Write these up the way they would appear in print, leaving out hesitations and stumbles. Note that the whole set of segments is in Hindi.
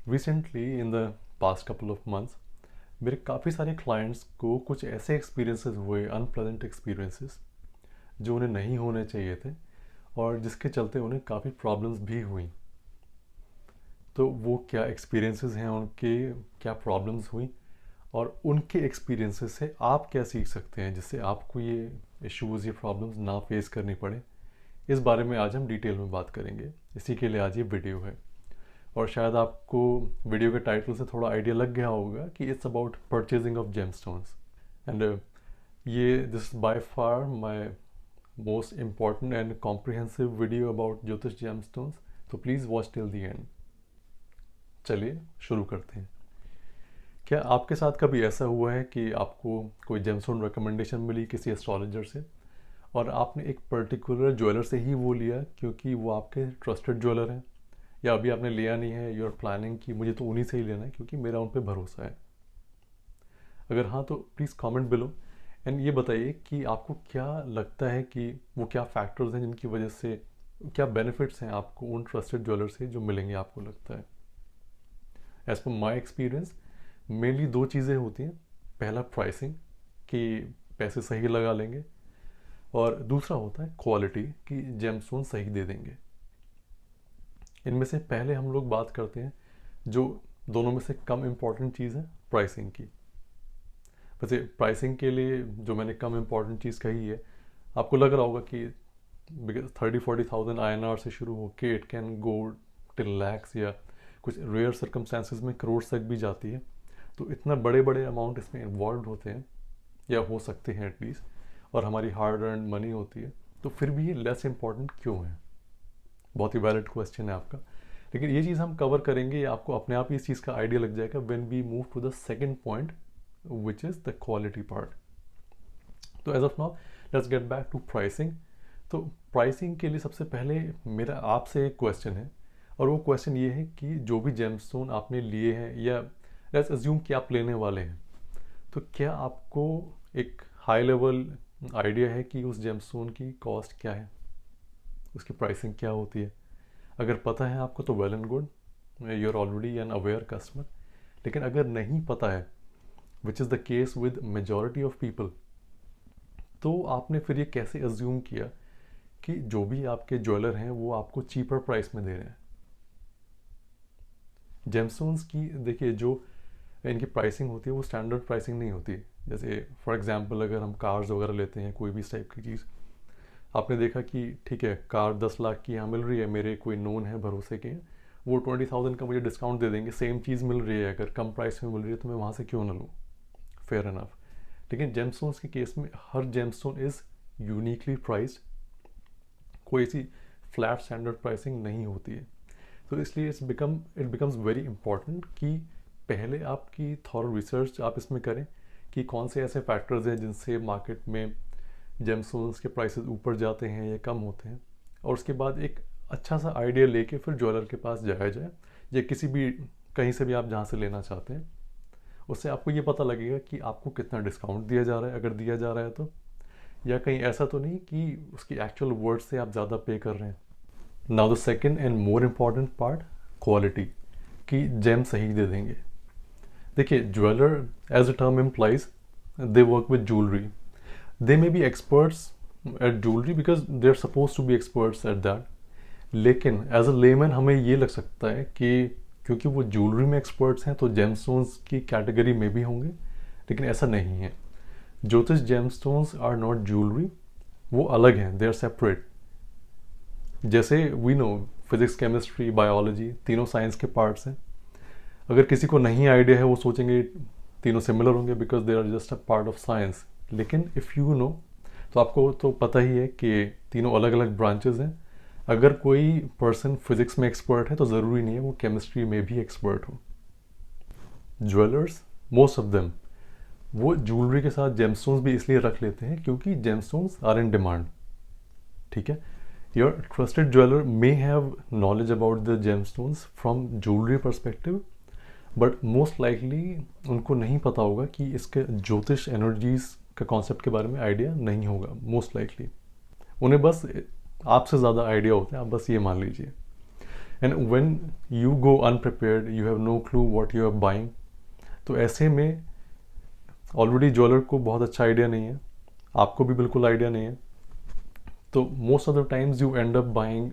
Recently in the past couple of months मेरे काफ़ी सारे क्लाइंट्स को कुछ ऐसे एक्सपीरियंसेस हुए, अनप्लेजेंट एक्सपीरियंसेस, जो उन्हें नहीं होने चाहिए थे और जिसके चलते उन्हें काफ़ी प्रॉब्लम्स भी हुई। तो वो क्या एक्सपीरियंसेस हैं उनके, क्या प्रॉब्लम्स हुई और उनके एक्सपीरियंसेस से आप क्या सीख सकते हैं जिससे आपको ये इश्यूज़, ये प्रॉब्लम्स ना फेस करनी पड़े। इस बारे में आज हम डिटेल में बात करेंगे। इसी के लिए आज ये वीडियो है। और शायद आपको वीडियो के टाइटल से थोड़ा आइडिया लग गया होगा कि it's about purchasing of gemstones. And ये this by far my most important and comprehensive video about jyotish gemstones, तो please watch till the end. चलिए शुरू करते हैं। क्या आपके साथ कभी ऐसा हुआ है कि आपको कोई जेमस्टोन रिकमेंडेशन मिली किसी एस्ट्रोलॉजर से और आपने एक पर्टिकुलर ज्वेलर से ही वो लिया क्योंकि वो आपके ट्रस्टेड ज्वेलर हैं, या अभी आपने लिया नहीं है, यू आर प्लानिंग कि मुझे तो उन्हीं से ही लेना है क्योंकि मेरा उन पर भरोसा है? अगर हाँ तो प्लीज़ कमेंट बिलो एंड ये बताइए कि आपको क्या लगता है कि वो क्या फैक्टर्स हैं जिनकी वजह से, क्या बेनिफिट्स हैं आपको उन ट्रस्टेड ज्वेलर से जो मिलेंगे आपको लगता है। As per my experience mainly दो चीज़ें होती हैं। पहला प्राइसिंग, कि पैसे सही लगा लेंगे, और दूसरा होता है क्वालिटी, कि जेमस्टोन सही दे देंगे। इनमें से पहले हम लोग बात करते हैं जो दोनों में से कम इम्पॉर्टेंट चीज़ है, प्राइसिंग की। वैसे प्राइसिंग के लिए जो मैंने कम इम्पॉर्टेंट चीज़ कही है, आपको लग रहा होगा कि 30-40,000 INR से शुरू होके it can go till lakhs, या कुछ रेयर सर्कमस्टांसिस में करोड़ तक भी जाती है। तो इतना बड़े बड़े अमाउंट इसमें इन्वॉल्व होते हैं, या हो सकते हैं एटलीस्ट, और हमारी हार्ड अर्न मनी होती है, तो फिर भी ये लेस इम्पॉर्टेंट क्यों है? बहुत ही वैलिड क्वेश्चन है आपका। लेकिन ये चीज़ हम कवर करेंगे, आपको अपने आप ही इस चीज़ का आइडिया लग जाएगा when we move to the second point, which is the quality part. तो as of now let's get back to pricing. तो प्राइसिंग के लिए सबसे पहले मेरा आपसे एक क्वेश्चन है, और वो क्वेश्चन ये है कि जो भी जेमस्टोन आपने लिए हैं, या लेट्स अज्यूम कि आप लेने वाले हैं, तो क्या आपको एक हाई लेवल आइडिया है कि उस जेमस्टोन की कॉस्ट क्या है, उसकी प्राइसिंग क्या होती है? अगर पता है आपको तो well and good, you are already an aware customer. लेकिन अगर नहीं पता है, which is the case with majority of people, तो आपने फिर ये कैसे अज्यूम किया कि जो भी आपके ज्वेलर हैं वो आपको चीपर प्राइस में दे रहे हैं? जेमस्टोन्स की देखिए, जो इनकी प्राइसिंग होती है वो स्टैंडर्ड प्राइसिंग नहीं होती। जैसे फॉर एग्जांपल अगर हम कार्स वगैरह लेते हैं, कोई भी इस टाइप की चीज़, आपने देखा कि ठीक है कार 10 लाख की यहाँ मिल रही है, मेरे कोई नोन है, भरोसे के हैं, वो 20,000 का मुझे डिस्काउंट दे देंगे। सेम चीज़ मिल रही है, अगर कम प्राइस में मिल रही है तो मैं वहाँ से क्यों ना लूँ? Fair enough. लेकिन जेमस्टोन्स के केस में हर जेमस्टोन इज़ यूनिकली प्राइस्ड, कोई ऐसी फ्लैट स्टैंडर्ड प्राइसिंग नहीं होती है। तो इसलिए इट बिकम्स वेरी इंपॉर्टेंट कि पहले आपकी थॉरो रिसर्च आप इसमें करें कि कौन से ऐसे फैक्टर्स हैं जिनसे मार्केट में जेमस्टोन्स के प्राइसेस ऊपर जाते हैं या कम होते हैं, और उसके बाद एक अच्छा सा आइडिया लेके फिर ज्वेलर के पास जाया जाए, या किसी भी कहीं से भी आप जहाँ से लेना चाहते हैं, उससे आपको ये पता लगेगा कि आपको कितना डिस्काउंट दिया जा रहा है, अगर दिया जा रहा है तो, या कहीं ऐसा तो नहीं कि उसकी एक्चुअल वर्ड से आप ज़्यादा पे कर रहे हैं। Now the second and more important part, quality, कि जेम सही दे देंगे। देखिए, jeweller as a term implies they work with jewellery. They may be experts at jewelry because they're supposed to be experts at that. लेकिन एज अ लेमैन हमें ये लग सकता है कि क्योंकि वो ज्वेलरी में एक्सपर्ट्स हैं तो जेमस्टोन्स की कैटेगरी में भी होंगे, लेकिन ऐसा नहीं है। ज्योतिष जेमस्टोन्स आर नॉट ज्वेलरी, वो अलग हैं, दे आर सेपरेट। जैसे we know physics, chemistry, biology, तीनों साइंस के पार्ट्स हैं। अगर किसी को नहीं आइडिया है, वो सोचेंगे तीनों सिमिलर होंगे because they are just a part of science. लेकिन इफ़ यू नो, तो आपको तो पता ही है कि तीनों अलग अलग ब्रांचेस हैं। अगर कोई पर्सन फिजिक्स में एक्सपर्ट है तो ज़रूरी नहीं है वो केमिस्ट्री में भी एक्सपर्ट हो। ज्वेलर्स, मोस्ट ऑफ देम, वो ज्वेलरी के साथ जेमस्टोन्स भी इसलिए रख लेते हैं क्योंकि जेमस्टोन्स आर इन डिमांड। ठीक है, your trusted jeweller may have knowledge about the gemstones from jewellery perspective, but most likely उनको नहीं पता होगा कि इसके ज्योतिष एनर्जीज का कॉन्सेप्ट के बारे में आइडिया नहीं होगा। मोस्ट लाइकली उन्हें बस आपसे ज़्यादा आइडिया होता है, आप बस ये मान लीजिए। And when you go unprepared, you have no clue what you are buying, तो ऐसे में ऑलरेडी ज्वेलर को बहुत अच्छा आइडिया नहीं है, आपको भी बिल्कुल आइडिया नहीं है, तो most of the times you and up buying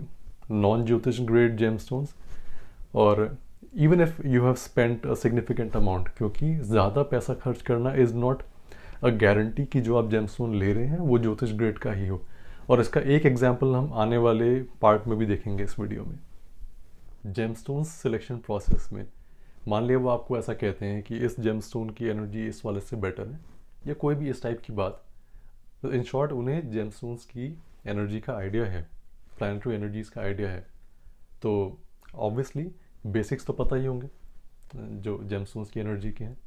non ज्योतिष ग्रेड जेमस्टोन्स, और even if you have spent a significant amount, क्योंकि ज़्यादा पैसा खर्च करना इज़ नॉट अ गारंटी कि जो आप जेमस्टोन ले रहे हैं वो ज्योतिष ग्रेड का ही हो। और इसका एक एग्जाम्पल हम आने वाले पार्ट में भी देखेंगे इस वीडियो में। जेमस्टोन सिलेक्शन प्रोसेस में मान लिया वो आपको ऐसा कहते हैं कि इस जेमस्टोन की एनर्जी इस वाले से बेटर है, या कोई भी इस टाइप की बात, तो इन शॉर्ट उन्हें जेमस्टोन्स की एनर्जी का आइडिया है, प्लानिटरी एनर्जीज का आइडिया है, तो ऑब्वियसली बेसिक्स तो पता ही होंगे जो जेमस्टोन्स की एनर्जी के हैं।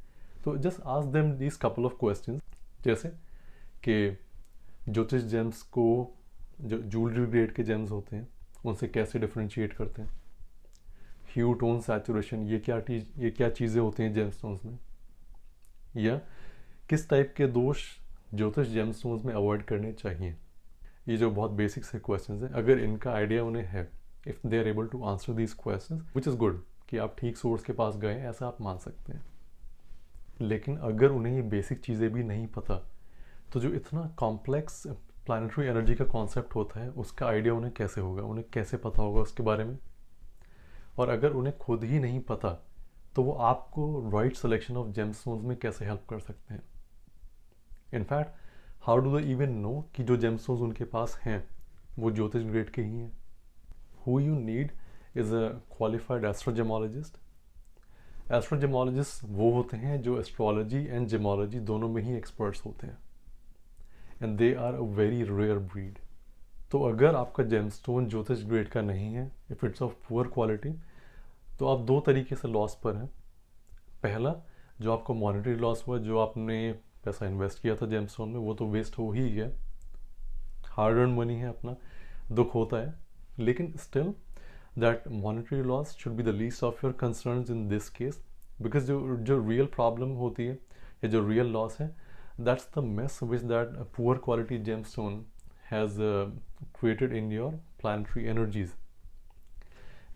तो just ask them these couple of questions, जैसे कि ज्योतिष जेम्स को जो ज्वेलरी ग्रेड के जेम्स होते हैं उनसे कैसे डिफ्रेंशिएट करते हैं, ह्यू टोन सैचुरेशन, ये क्या चीज़ें होती हैं जेमस्टोन्स में, या किस टाइप के दोष ज्योतिष जेमस्टोन्स में अवॉइड करने चाहिए। ये जो बहुत बेसिक से क्वेश्चंस हैं, अगर इनका आइडिया उन्हें है, if they are able to answer these questions, which is good कि आप ठीक सोर्स के पास गए, ऐसा आप मान सकते हैं। लेकिन अगर उन्हें ये बेसिक चीज़ें भी नहीं पता, तो जो इतना कॉम्प्लेक्स प्लानिटरी एनर्जी का कॉन्सेप्ट होता है उसका आइडिया उन्हें कैसे होगा, उन्हें कैसे पता होगा उसके बारे में। और अगर उन्हें खुद ही नहीं पता, तो वो आपको राइट सिलेक्शन ऑफ जेमस्टोन्स में कैसे हेल्प कर सकते हैं। In fact how do they even know कि जो जेमस्टोन्स उनके पास हैं वो ज्योतिष ग्रेड के ही हैं। Who you need is a qualified astrogemologist. Astrogemologist वो होते हैं जो एस्ट्रोलॉजी एंड जेमोलॉजी दोनों में ही एक्सपर्ट्स होते हैं, and they are a very rare breed. तो अगर आपका जेमस्टोन ज्योतिष ग्रेड का नहीं है, if it's of poor quality, तो आप दो तरीके से लॉस पर हैं। पहला, जो आपको मॉनेटरी लॉस हुआ, जो आपने पैसा इन्वेस्ट किया था जेमस्टोन में, वो तो वेस्ट हो ही गया, हार्ड अर्न मनी है अपना, दुख होता है, लेकिन still that monetary loss should be the least of your concerns in this case, because जो रियल प्रॉब्लम होती है या जो रियल लॉस है, that's the mess which that poor quality gemstone has created in your planetary energies.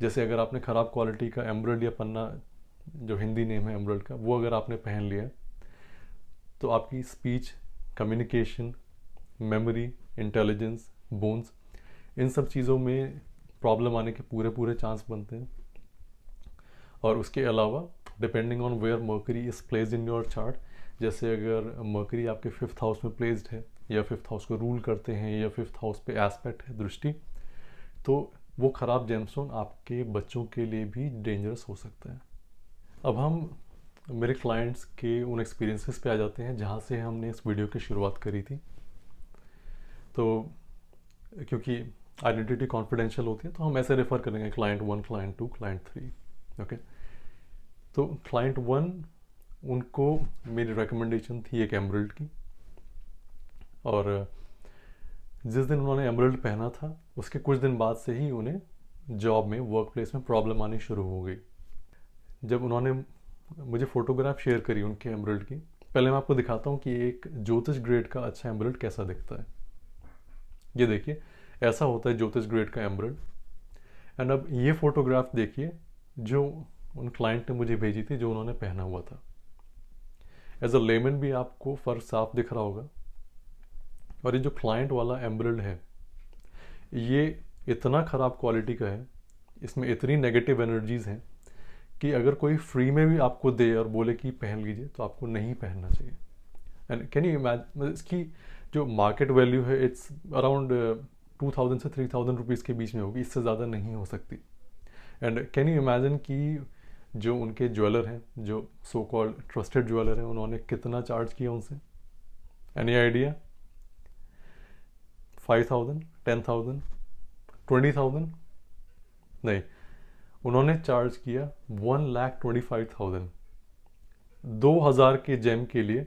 जैसे अगर आपने ख़राब क्वालिटी का एमरल्ड या पन्ना, जो हिंदी नेम है एमरल्ड का, वो अगर आपने पहन लिया, तो आपकी speech, communication, memory, intelligence, bones, इन सब चीज़ों में प्रॉब्लम आने के पूरे चांस बनते हैं। और उसके अलावा depending on where Mercury is placed in your chart, जैसे अगर मर्करी आपके 5th हाउस में प्लेस्ड है, या 5th हाउस को रूल करते हैं, या 5th हाउस पे एस्पेक्ट है, दृष्टि, तो वो ख़राब जेमस्टोन आपके बच्चों के लिए भी डेंजरस हो सकता है। अब हम मेरे क्लाइंट्स के उन एक्सपीरियंसेस पे आ जाते हैं जहाँ से हमने इस वीडियो की शुरुआत करी थी। तो क्योंकि आइडेंटिटी कॉन्फिडेंशियल होती है, तो हम ऐसे रेफ़र करेंगे क्लाइंट 1, क्लाइंट 2, क्लाइंट 3। ओके, तो क्लाइंट 1, उनको मेरी रिकमेंडेशन थी एक एमरल्ड की, और जिस दिन उन्होंने एमरल्ड पहना था उसके कुछ दिन बाद से ही उन्हें जॉब में, वर्क प्लेस में प्रॉब्लम आनी शुरू हो गई। जब उन्होंने मुझे फ़ोटोग्राफ शेयर करी उनके एमरल्ड की, पहले मैं आपको दिखाता हूँ कि एक ज्योतिष ग्रेड का अच्छा एमरल्ड कैसा दिखता है। ये देखिए, ऐसा होता है ज्योतिष ग्रेड का एमरल्ड। एंड अब ये फ़ोटोग्राफ देखिए जो उन क्लाइंट ने मुझे भेजी थी, जो उन्होंने पहना हुआ था। एज अ लेमन भी आपको फ़र्क साफ दिख रहा होगा। और ये जो क्लाइंट वाला एमरल्ड है, ये इतना ख़राब क्वालिटी का है, इसमें इतनी नेगेटिव एनर्जीज़ हैं कि अगर कोई फ्री में भी आपको दे और बोले कि पहन लीजिए, तो आपको नहीं पहनना चाहिए। एंड कैन यू इमेजिन, इसकी जो मार्केट वैल्यू है इट्स अराउंड 2000 से 3000 रुपीज़ के बीच में होगी, इससे ज़्यादा नहीं हो सकती। एंड कैन यू इमेजिन कि जो उनके ज्वेलर हैं, जो सो कॉल्ड ट्रस्टेड ज्वेलर हैं, उन्होंने कितना चार्ज किया उनसे? Any idea? 5000, 10,000, 20,000? नहीं, उन्होंने चार्ज किया 1,25,000। 2000 के जेम के लिए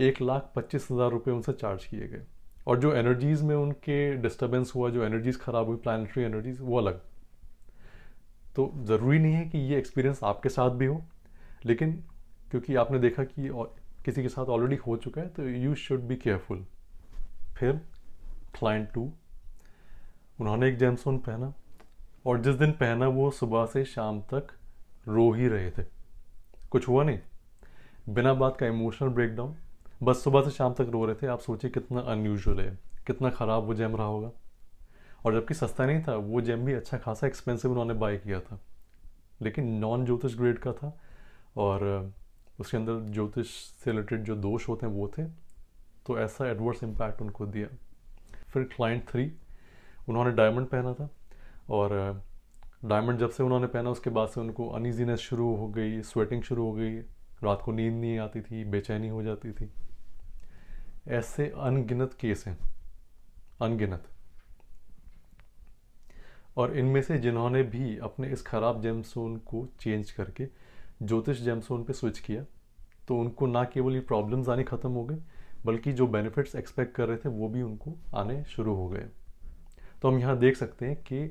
1,25,000 रुपये उनसे चार्ज किए गए। और जो एनर्जीज़ में उनके डिस्टर्बेंस हुआ, जो एनर्जीज़ ख़राब हुई, प्लानिटरी एनर्जीज़, वो अलग। तो ज़रूरी नहीं है कि ये एक्सपीरियंस आपके साथ भी हो, लेकिन क्योंकि आपने देखा कि किसी के साथ ऑलरेडी हो चुका है, तो यू शुड बी केयरफुल। फिर क्लाइंट 2, उन्होंने एक जेमस्टोन पहना, और जिस दिन पहना वो सुबह से शाम तक रो ही रहे थे, कुछ हुआ नहीं, बिना बात का इमोशनल ब्रेकडाउन, बस सुबह से शाम तक रो रहे थे। आप सोचिए कितना अनयूजुअल है, कितना ख़राब वो जेम रहा होगा। और जबकि सस्ता नहीं था, वो जेम भी अच्छा खासा एक्सपेंसिव उन्होंने बाय किया था, लेकिन नॉन ज्योतिष ग्रेड का था, और उसके अंदर ज्योतिष से रिलेटेड जो दोष होते हैं वो थे, तो ऐसा एडवर्स इम्पैक्ट उनको दिया। फिर क्लाइंट 3, उन्होंने डायमंड पहना था, और डायमंड जब से उन्होंने पहना उसके बाद से उनको अनईजीनेस शुरू हो गई, स्वेटिंग शुरू हो गई, रात को नींद नहीं आती थी, बेचैनी हो जाती थी। ऐसे अनगिनत केस हैं, अनगिनत। और इनमें से जिन्होंने भी अपने इस ख़राब जेमस्टोन को चेंज करके ज्योतिष जेमस्टोन पे स्विच किया, तो उनको ना केवल ये प्रॉब्लम्स आनी ख़त्म हो गए, बल्कि जो बेनिफिट्स एक्सपेक्ट कर रहे थे वो भी उनको आने शुरू हो गए। तो हम यहाँ देख सकते हैं कि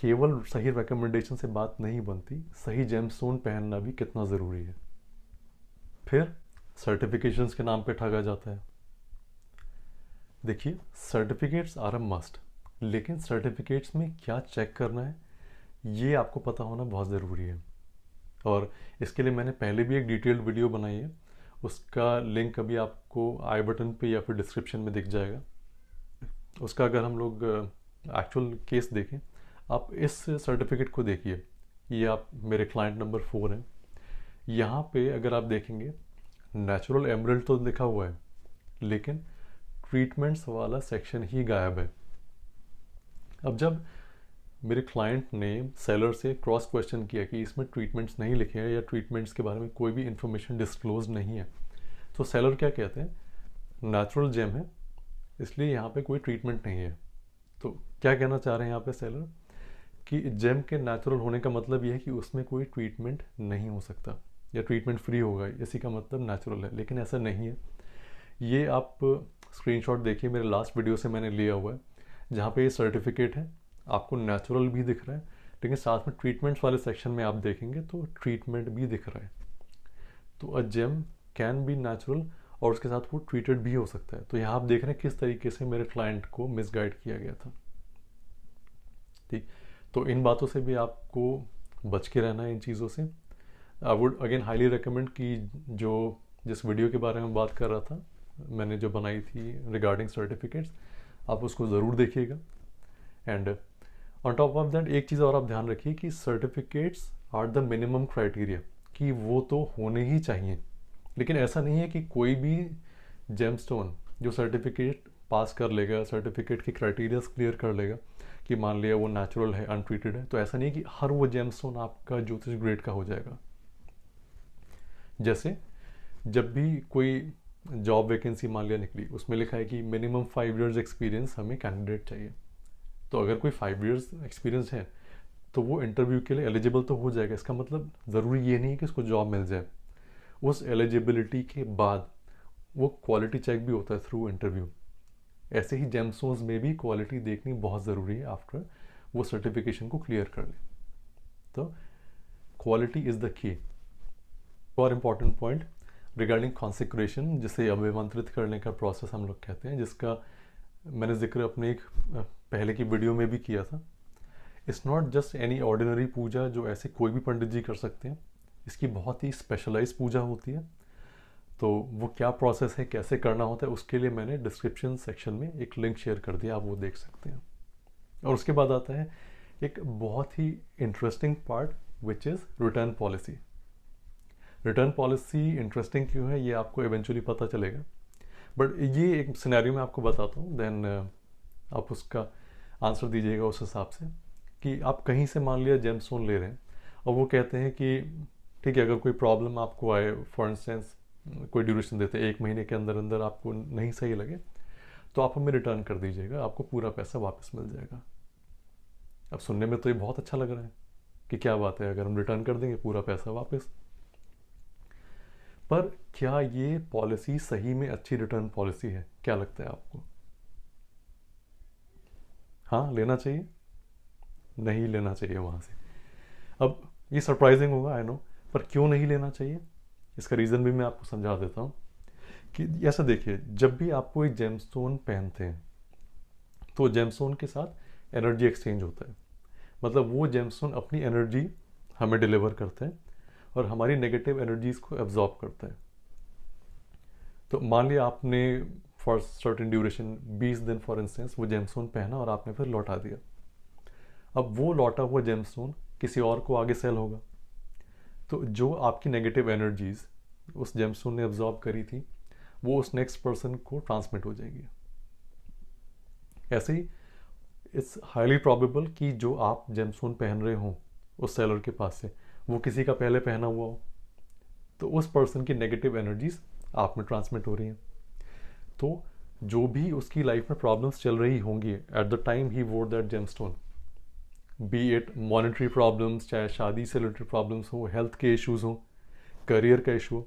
केवल सही रिकमेंडेशन से बात नहीं बनती, सही जेमस्टोन पहनना भी कितना ज़रूरी है। फिर सर्टिफिकेशंस के नाम पे ठगा जाता है। देखिए, सर्टिफिकेट्स आर अ मस्ट, लेकिन सर्टिफिकेट्स में क्या चेक करना है ये आपको पता होना बहुत ज़रूरी है। और इसके लिए मैंने पहले भी एक डिटेल्ड वीडियो बनाई है, उसका लिंक अभी आपको आई बटन पे या फिर डिस्क्रिप्शन में दिख जाएगा। उसका अगर हम लोग एक्चुअल केस देखें, आप इस सर्टिफिकेट को देखिए, ये आप मेरे क्लाइंट नंबर 4 हैं। यहाँ पे अगर आप देखेंगे, नेचुरल एमरल्ड तो लिखा हुआ है, लेकिन ट्रीटमेंट्स वाला सेक्शन ही गायब है। अब जब मेरे क्लाइंट ने सेलर से क्रॉस क्वेश्चन किया कि इसमें ट्रीटमेंट्स नहीं लिखे हैं या ट्रीटमेंट्स के बारे में कोई भी इंफॉर्मेशन डिस्क्लोज नहीं है, तो सेलर क्या कहते हैं, नेचुरल जेम है इसलिए यहाँ पे कोई ट्रीटमेंट नहीं है। तो क्या कहना चाह रहे हैं यहाँ पे सेलर, कि जेम के नेचुरल होने का मतलब ये है कि उसमें कोई ट्रीटमेंट नहीं हो सकता या ट्रीटमेंट फ्री होगा, इसी का मतलब नेचुरल है। लेकिन ऐसा नहीं है। ये आप स्क्रीनशॉट देखिए, मेरे लास्ट वीडियो से मैंने लिया हुआ है, जहाँ पे ये सर्टिफिकेट है, आपको नेचुरल भी दिख रहा है, लेकिन साथ में ट्रीटमेंट्स वाले सेक्शन में आप देखेंगे तो ट्रीटमेंट भी दिख रहा है। तो a gem can be natural और उसके साथ वो ट्रीटेड भी हो सकता है। तो यहाँ आप देख रहे हैं किस तरीके से मेरे क्लाइंट को मिसगाइड किया गया था। ठीक, तो इन बातों से भी आपको बच के रहना है, इन चीज़ों से। I would again highly recommend कि जिस वीडियो के बारे में बात कर रहा था मैंने, जो बनाई थी रिगार्डिंग सर्टिफिकेट्स, आप उसको ज़रूर देखिएगा। And on top of that एक चीज़ और आप ध्यान रखिए कि certificates are the minimum criteria, कि वो तो होने ही चाहिए। लेकिन ऐसा नहीं है कि कोई भी जेमस्टोन जो सर्टिफिकेट पास कर लेगा, सर्टिफिकेट के क्राइटेरियाज क्लियर कर लेगा, कि मान लिया वो नेचुरल है, अनट्रीटेड है, तो ऐसा नहीं है कि हर वो जेमस्टोन आपका ज्योतिष ग्रेड का हो जाएगा। जैसे जब भी कोई जॉब वैकेंसी मान लिया निकली, उसमें लिखा है कि मिनिमम 5 इयर्स एक्सपीरियंस हमें कैंडिडेट चाहिए, तो अगर कोई 5 इयर्स एक्सपीरियंस है तो वो इंटरव्यू के लिए एलिजिबल तो हो जाएगा। इसका मतलब ज़रूरी ये नहीं है कि उसको जॉब मिल जाए, उस एलिजिबिलिटी के बाद वो क्वालिटी चेक भी होता है थ्रू इंटरव्यू। ऐसे ही जेमस्टोन्स में भी क्वालिटी देखनी बहुत ज़रूरी है आफ्टर वो सर्टिफिकेशन को क्लियर कर ले। तो क्वालिटी इज़ द की। और इम्पॉर्टेंट पॉइंट रिगार्डिंग कॉन्सेक्रेशन, जिसे अभिमंत्रित करने का प्रोसेस हम लोग कहते हैं, जिसका मैंने जिक्र अपने एक पहले की वीडियो में भी किया था। It's not just any ordinary puja जो ऐसे कोई भी पंडित जी कर सकते हैं, इसकी बहुत ही स्पेशलाइज पूजा होती है। तो वो क्या प्रोसेस है, कैसे करना होता है, उसके लिए मैंने डिस्क्रिप्शन सेक्शन में एक लिंक शेयर कर दिया, आप वो देख सकते हैं। और उसके बाद आता है एक बहुत ही interesting part, which is return policy. Return policy interesting क्यों है ये आपको इवेंचुअली पता चलेगा, बट ये एक सिनेरियो में आपको बताता हूँ, देन आप उसका आंसर दीजिएगा उस हिसाब से। कि आप कहीं से मान लिया जेमस्टोन ले रहे हैं और वो कहते हैं कि ठीक है, अगर कोई प्रॉब्लम आपको आए, फॉर इंस्टेंस कोई ड्यूरेशन देते हैं 1 महीने के अंदर अंदर आपको नहीं सही लगे, तो आप हमें रिटर्न कर दीजिएगा, आपको पूरा पैसा वापस मिल जाएगा। अब सुनने में तो ये बहुत अच्छा लग रहा है कि क्या बात है, अगर हम रिटर्न कर देंगे पूरा पैसा वापस। पर क्या ये पॉलिसी सही में अच्छी रिटर्न पॉलिसी है? क्या लगता है आपको? हाँ, लेना चाहिए? नहीं लेना चाहिए वहाँ से। अब ये सरप्राइजिंग होगा, आई नो, पर क्यों नहीं लेना चाहिए इसका रीज़न भी मैं आपको समझा देता हूँ। कि ऐसा देखिए, जब भी आप कोई जेमस्टोन पहनते हैं तो जेमस्टोन के साथ एनर्जी एक्सचेंज होता है। मतलब वो जेमस्टोन अपनी एनर्जी हमें डिलीवर करते हैं और हमारी नेगेटिव एनर्जीज को एब्जॉर्ब करते हैं। तो मान लिया आपने फॉर सर्टेन ड्यूरेशन 20 दिन फॉर इंस्टेंस वो जेमस्टोन पहना और आपने फिर लौटा दिया। अब वो लौटा हुआ जेमस्टोन किसी और को आगे सेल होगा, तो जो आपकी नेगेटिव एनर्जीज उस जेमस्टोन ने एब्जॉर्ब करी थी वो उस नेक्स्ट पर्सन को ट्रांसमिट हो जाएगी। ऐसे ही इट्स हाईली प्रॉबेबल कि जो आप जेमस्टोन पहन रहे हो उस सेलर के पास से वो किसी का पहले पहना हुआ हो, तो उस पर्सन की नेगेटिव एनर्जीज आप में ट्रांसमिट हो रही हैं। तो जो भी उसकी लाइफ में प्रॉब्लम्स चल रही होंगी एट द टाइम ही वोर that gemstone, B it monetary problems, चाहे शादी से रिलेटेड प्रॉब्लम्स हो, हेल्थ के इश्यूज हो, करियर का इशू हो,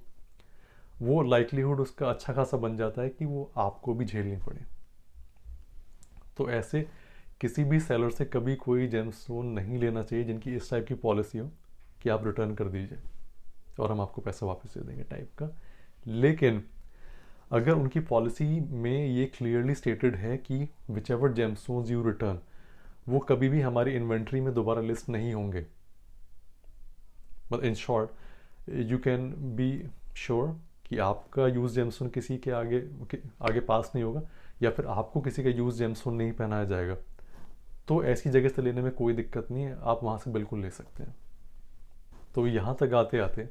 वो लाइकलीहुड उसका अच्छा खासा बन जाता है कि वो आपको भी झेलनी पड़े। तो ऐसे किसी भी सेलर से कभी कोई जेमस्टोन नहीं लेना चाहिए जिनकी इस टाइप की पॉलिसी हो कि आप रिटर्न कर दीजिए और हम आपको पैसा वापस दे देंगे टाइप का। लेकिन अगर उनकी पॉलिसी में ये क्लियरली स्टेटेड है कि which ever gemstones you return वो कभी भी हमारी इन्वेंट्री में दोबारा लिस्ट नहीं होंगे, but in short you can be sure कि आपका यूज जेमस्टोन किसी के आगे पास नहीं होगा या फिर आपको किसी का यूज जेमस्टोन नहीं पहनाया जाएगा। तो ऐसी जगह से लेने में कोई दिक्कत नहीं है, आप वहाँ से बिल्कुल ले सकते हैं। तो यहाँ तक आते आते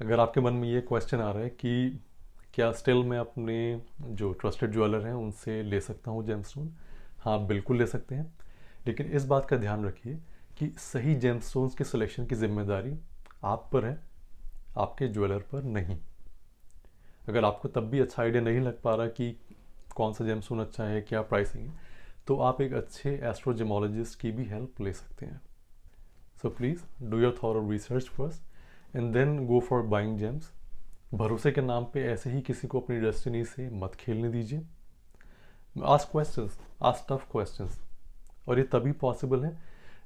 अगर आपके मन में ये क्वेश्चन आ रहा है कि क्या स्टिल मैं अपने जो ट्रस्टेड ज्वेलर हैं उनसे ले सकता हूँ जेमस्टोन, हाँ बिल्कुल ले सकते हैं। लेकिन इस बात का ध्यान रखिए कि सही जेमस्टोन्स के सिलेक्शन की जिम्मेदारी आप पर है, आपके ज्वेलर पर नहीं। अगर आपको तब भी अच्छा आइडिया नहीं लग पा रहा कि कौन सा जेमस्टोन अच्छा है, क्या प्राइसिंग है, तो आप एक अच्छे एस्ट्रोजेमोलॉजिस्ट की भी हेल्प ले सकते हैं। So please do your thorough research first and then go for buying gems. भरोसे के नाम पे ऐसे ही किसी को अपनी डेस्टिनी से मत खेलने दीजिए। Ask questions, ask tough questions, और ये तभी पॉसिबल है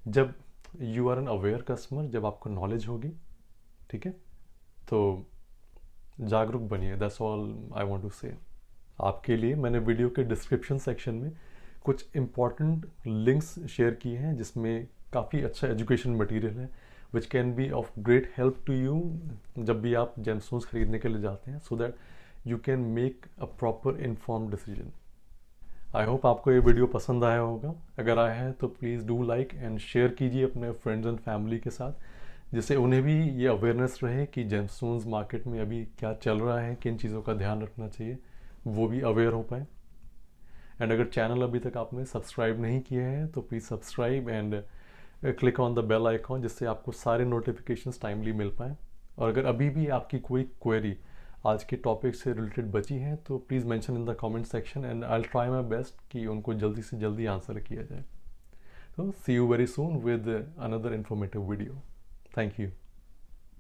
जब you are an aware customer, जब आपको नॉलेज होगी। ठीक है, तो जागरूक बनिए, that's all I want to say. आपके लिए मैंने वीडियो के डिस्क्रिप्शन सेक्शन में कुछ इम्पॉर्टेंट लिंक्स शेयर किए हैं जिसमें काफ़ी अच्छा एजुकेशन मटेरियल है which can be of great help to you जब भी आप जेमस्टोन्स खरीदने के लिए जाते हैं, so that you can make a proper informed decision. I hope आपको ये वीडियो पसंद आया होगा। अगर आया है तो please do like and share कीजिए अपने फ्रेंड्स एंड फैमिली के साथ, जिससे उन्हें भी ये अवेयरनेस रहे कि जेमस्टोन्स मार्केट में अभी क्या चल रहा है, किन चीज़ों का ध्यान रखना चाहिए, वो भी अवेयर हो पाए। एंड अगर चैनल अभी तक आपने सब्सक्राइब नहीं किया है तो please subscribe and click on the bell icon, जिससे आपको सारे नोटिफिकेशंस टाइमली मिल पाएँ। और अगर अभी भी आपकी कोई क्वेरी आज के टॉपिक से रिलेटेड बची है तो please mention in the comment section and I will try my best कि उनको जल्दी से जल्दी आंसर किया जाए। तो see you very soon with another informative video. Thank you.